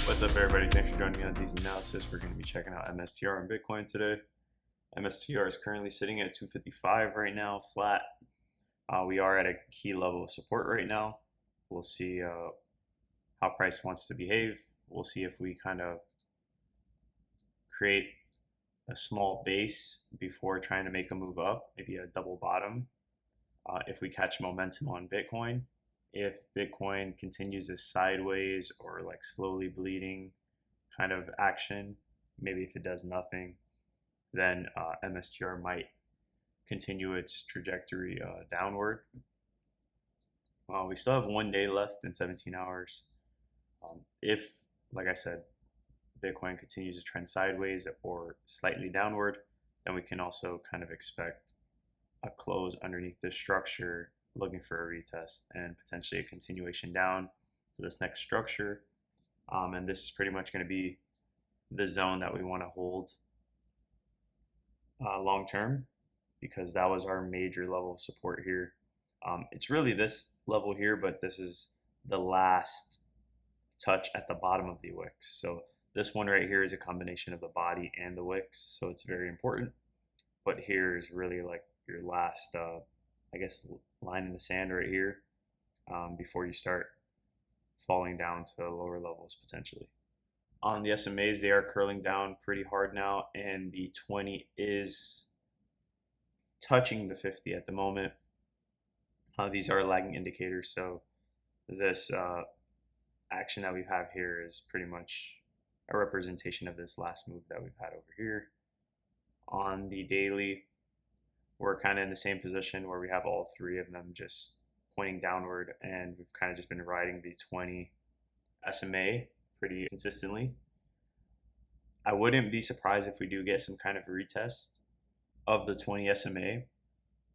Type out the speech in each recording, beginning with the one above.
What's up, everybody? Thanks for joining me on these analysis. We're going to be checking out MSTR on Bitcoin today. MSTR is currently sitting at 255 right now, flat. We are at a key level of support right now. We'll see how price wants to behave. We'll see if we kind of create a small base before trying to make a move up, maybe a double bottom. If we catch momentum on Bitcoin, if Bitcoin continues this sideways or like slowly bleeding kind of action, maybe if it does nothing, then MSTR might continue its trajectory downward. We still have 1 day left in 17 hours. If, like I said, Bitcoin continues to trend sideways or slightly downward, then we can also kind of expect a close underneath this structure, looking for a retest and potentially a continuation down to this next structure. And this is pretty much going to be the zone that we want to hold long term, because that was our major level of support here. It's really this level here, but this is the last touch at the bottom of the wicks. So this one right here is a combination of the body and the wicks, so it's very important. But here is really like your last, I guess, line in the sand right here, before you start falling down to lower levels potentially. On the SMAs, they are curling down pretty hard now, and the 20 is touching the 50 at the moment. These are lagging indicators, so this action that we have here is pretty much a representation of this last move that we've had over here. On the daily, we're kind of in the same position where we have all three of them just pointing downward, and we've kind of just been riding the 20 SMA pretty consistently. I wouldn't be surprised if we do get some kind of retest of the 20 SMA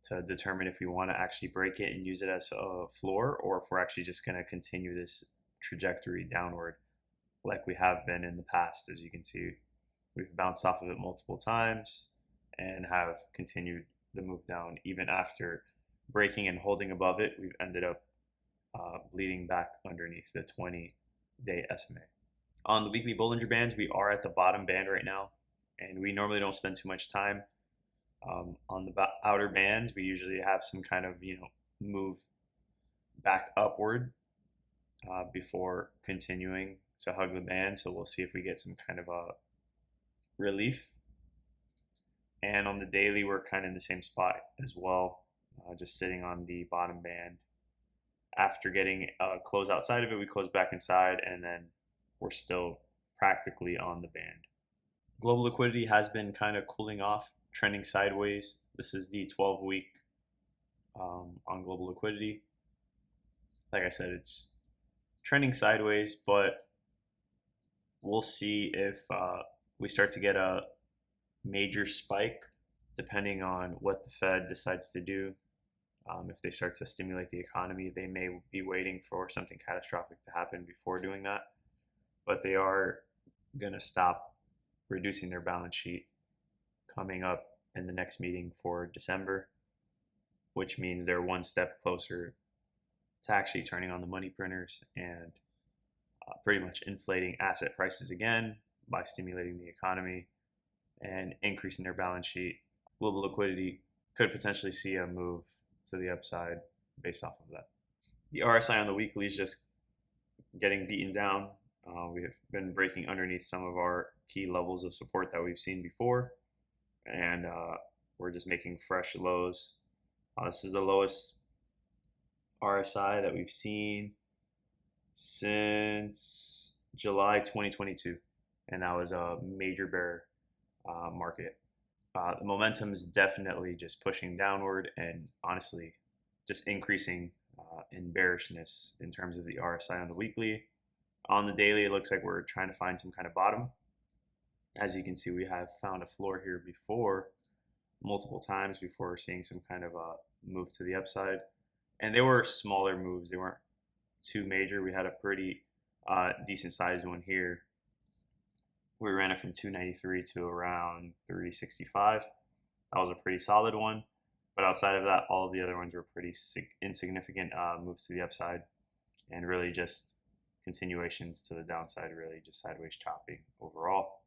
to determine if we want to actually break it and use it as a floor, or if we're actually just going to continue this trajectory downward like we have been in the past. As you can see, we've bounced off of it multiple times and have continued the move down. Even after breaking and holding above it, we've ended up bleeding back underneath the 20-day SMA. On the weekly Bollinger Bands, we are at the bottom band right now, and we normally don't spend too much time on the outer bands. We usually have some kind of move back upward before continuing to hug the band. So we'll see if we get some kind of a relief. And on the daily, we're kind of in the same spot as well, just sitting on the bottom band. After getting a close outside of it, we close back inside, and then we're still practically on the band. Global liquidity has been kind of cooling off, trending sideways. This is the 12-week on global liquidity. Like I said, it's trending sideways, but we'll see if we start to get a major spike depending on what the Fed decides to do. If they start to stimulate the economy, they may be waiting for something catastrophic to happen before doing that, but they are going to stop reducing their balance sheet coming up in the next meeting for December, which means they're one step closer to actually turning on the money printers and pretty much inflating asset prices again by stimulating the economy and increasing their balance sheet. Global liquidity could potentially see a move to the upside based off of that. The RSI on the weekly is just getting beaten down. We have been breaking underneath some of our key levels of support that we've seen before, and we're just making fresh lows. This is the lowest RSI that we've seen since July 2022, and that was a major bear market. The momentum is definitely just pushing downward, and honestly just increasing in bearishness in terms of the RSI on the weekly. On the daily, it looks like we're trying to find some kind of bottom. As you can see, we have found a floor here before, multiple times before seeing some kind of a move to the upside. And they were smaller moves. They weren't too major. We had a pretty decent sized one here. We ran it from 293 to around 365. That was a pretty solid one. But outside of that, all of the other ones were pretty insignificant moves to the upside, and really just continuations to the downside, really just sideways chopping overall.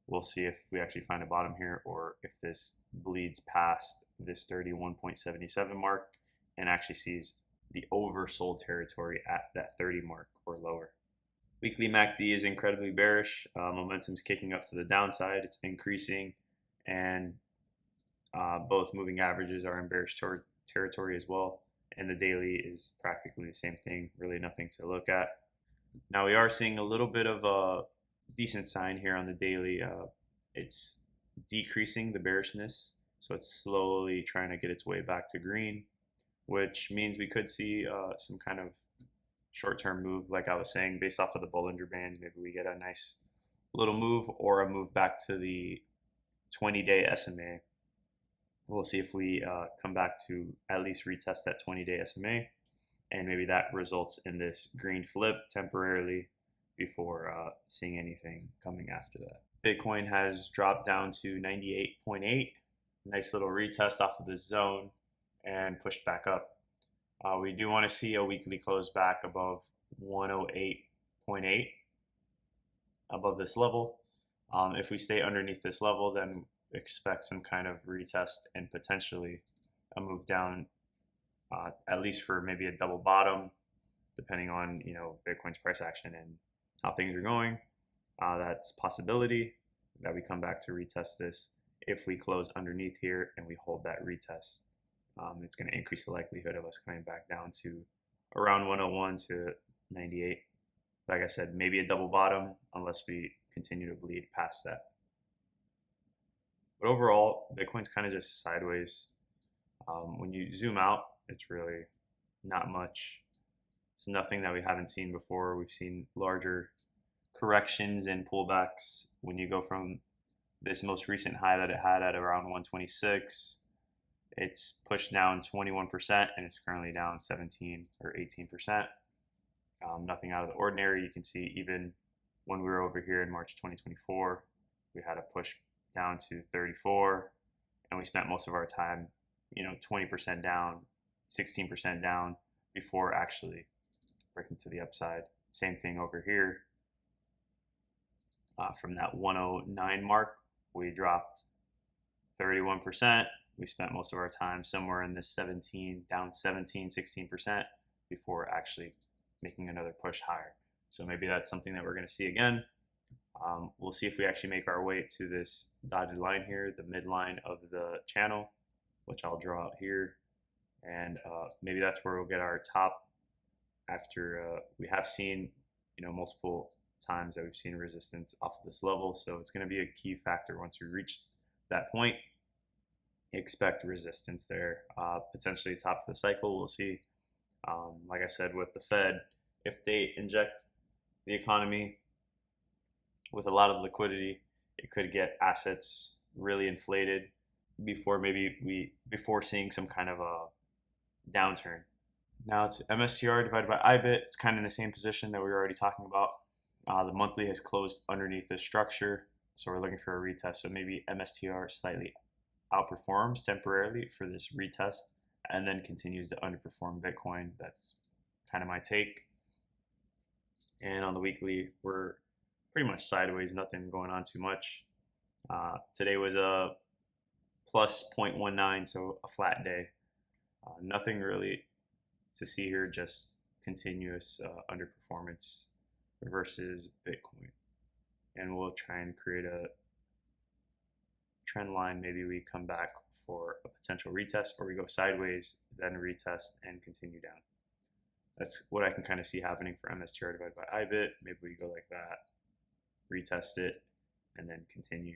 We'll see if we actually find a bottom here or if this bleeds past this 31.77 mark and actually sees the oversold territory at that 30 mark or lower. Weekly MACD is incredibly bearish. Momentum's kicking up to the downside. It's increasing, and both moving averages are in bearish territory as well. And the daily is practically the same thing. Really nothing to look at. Now we are seeing a little bit of a decent sign here on the daily. It's decreasing the bearishness, so it's slowly trying to get its way back to green, which means we could see some kind of short-term move, like I was saying, based off of the Bollinger Bands. Maybe we get a nice little move or a move back to the 20-day SMA. We'll see if we come back to at least retest that 20-day SMA, and maybe that results in this green flip temporarily before seeing anything coming after that. Bitcoin has dropped down to 98.8. Nice little retest off of this zone and pushed back up. We do want to see a weekly close back above 108.8, above this level. If we stay underneath this level, then expect some kind of retest and potentially a move down, at least for maybe a double bottom, depending on Bitcoin's price action and how things are going. That's a possibility that we come back to retest this. If we close underneath here and we hold that retest, it's going to increase the likelihood of us coming back down to around 101 to 98. Like I said, maybe a double bottom unless we continue to bleed past that. But overall, Bitcoin's kind of just sideways. When you zoom out, it's really not much. It's nothing that we haven't seen before. We've seen larger corrections and pullbacks. When you go from this most recent high that it had at around 126, it's pushed down 21% and it's currently down 17 or 18%. Nothing out of the ordinary. You can see even when we were over here in March 2024, we had a push down to 34, and we spent most of our time, 20% down, 16% down before actually breaking to the upside. Same thing over here. From that 109 mark, we dropped 31%. We spent most of our time somewhere in this 16% before actually making another push higher. So maybe that's something that we're going to see again. We'll see if we actually make our way to this dotted line here, the midline of the channel, which I'll draw out here. And maybe that's where we'll get our top after we have seen, multiple times that we've seen resistance off of this level. So it's going to be a key factor once we reach that point. Expect resistance there, potentially top of the cycle. We'll see. Like I said, with the Fed, if they inject the economy with a lot of liquidity, it could get assets really inflated before seeing some kind of a downturn. Now it's MSTR divided by IBIT. It's kind of in the same position that we were already talking about. The monthly has closed underneath this structure, so we're looking for a retest. So maybe MSTR slightly outperforms temporarily for this retest and then continues to underperform Bitcoin. That's kind of my take. And on the weekly, we're pretty much sideways, nothing going on too much. Today was a plus 0.19, so a flat day. Nothing really to see here, just continuous underperformance versus Bitcoin. And we'll try and create a trend line. Maybe we come back for a potential retest, or we go sideways, then retest and continue down. That's what I can kind of see happening for MSTR divided by IBIT. Maybe we go like that, retest it, and then continue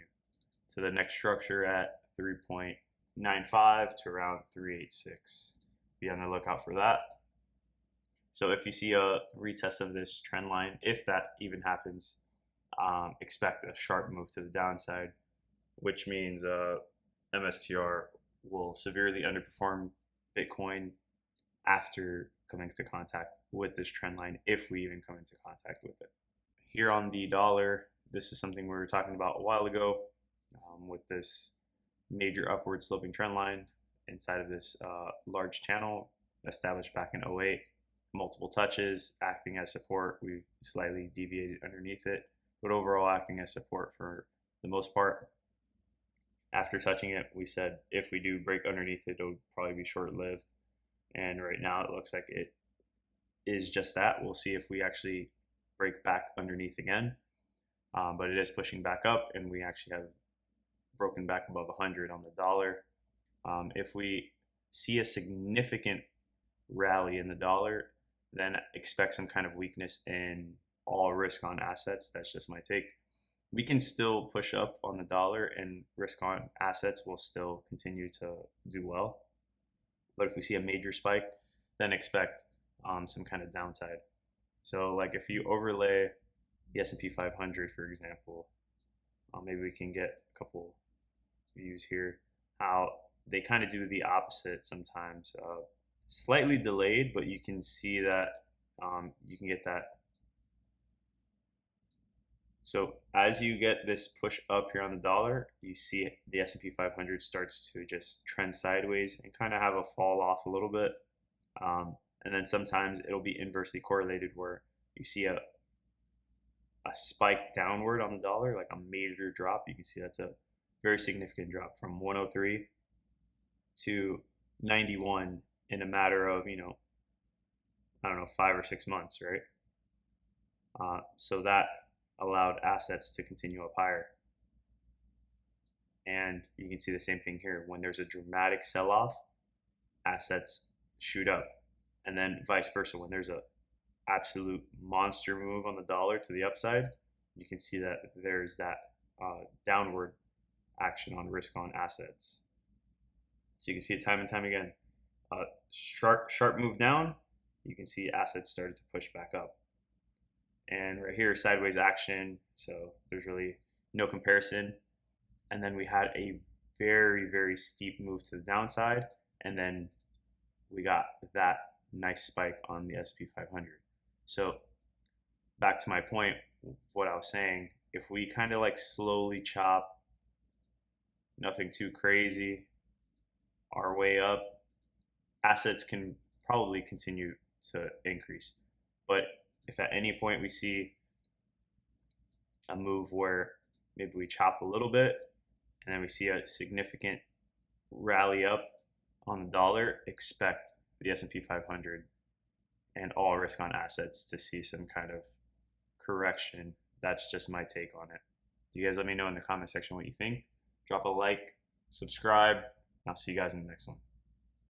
to the next structure at 3.95 to around 386. Be on the lookout for that. So if you see a retest of this trend line, if that even happens, expect a sharp move to the downside, which means MSTR will severely underperform Bitcoin after coming into contact with this trend line, if we even come into contact with it. Here on the dollar, this is something we were talking about a while ago, with this major upward sloping trend line inside of this large channel established back in 08. multiple touches acting as support. We've slightly deviated underneath it, but overall acting as support for the most part. After touching it, we said if we do break underneath it, it'll probably be short-lived. And right now it looks like it is just that. We'll see if we actually break back underneath again. But it is pushing back up, and we actually have broken back above 100 on the dollar. If we see a significant rally in the dollar, then expect some kind of weakness in all risk on assets. That's just my take. We can still push up on the dollar, and risk on assets will still continue to do well. But if we see a major spike, then expect some kind of downside. So like if you overlay the S&P 500, for example, maybe we can get a couple views here, how they kind of do the opposite sometimes. Slightly delayed, but you can see that you can get that. So as you get this push up here on the dollar, you see the S&P 500 starts to just trend sideways and kind of have a fall off a little bit. And then sometimes it'll be inversely correlated where you see a spike downward on the dollar, like a major drop. You can see that's a very significant drop from 103 to 91 in a matter of, I don't know, 5 or 6 months, right? So that allowed assets to continue up higher. And you can see the same thing here. When there's a dramatic sell-off, assets shoot up. And then vice versa, when there's a absolute monster move on the dollar to the upside, you can see that there's that downward action on risk on assets. So you can see it time and time again. Sharp move down, you can see assets started to push back up. And right here, sideways action, so there's really no comparison. And then we had a very, very steep move to the downside, and then we got that nice spike on the S&P 500. So back to my point of what I was saying, if we kind of like slowly chop, nothing too crazy, our way up, assets can probably continue to increase. But if at any point we see a move where maybe we chop a little bit and then we see a significant rally up on the dollar, expect the S&P 500 and all risk on assets to see some kind of correction. That's just my take on it. You guys let me know in the comment section what you think. Drop a like, subscribe, and I'll see you guys in the next one.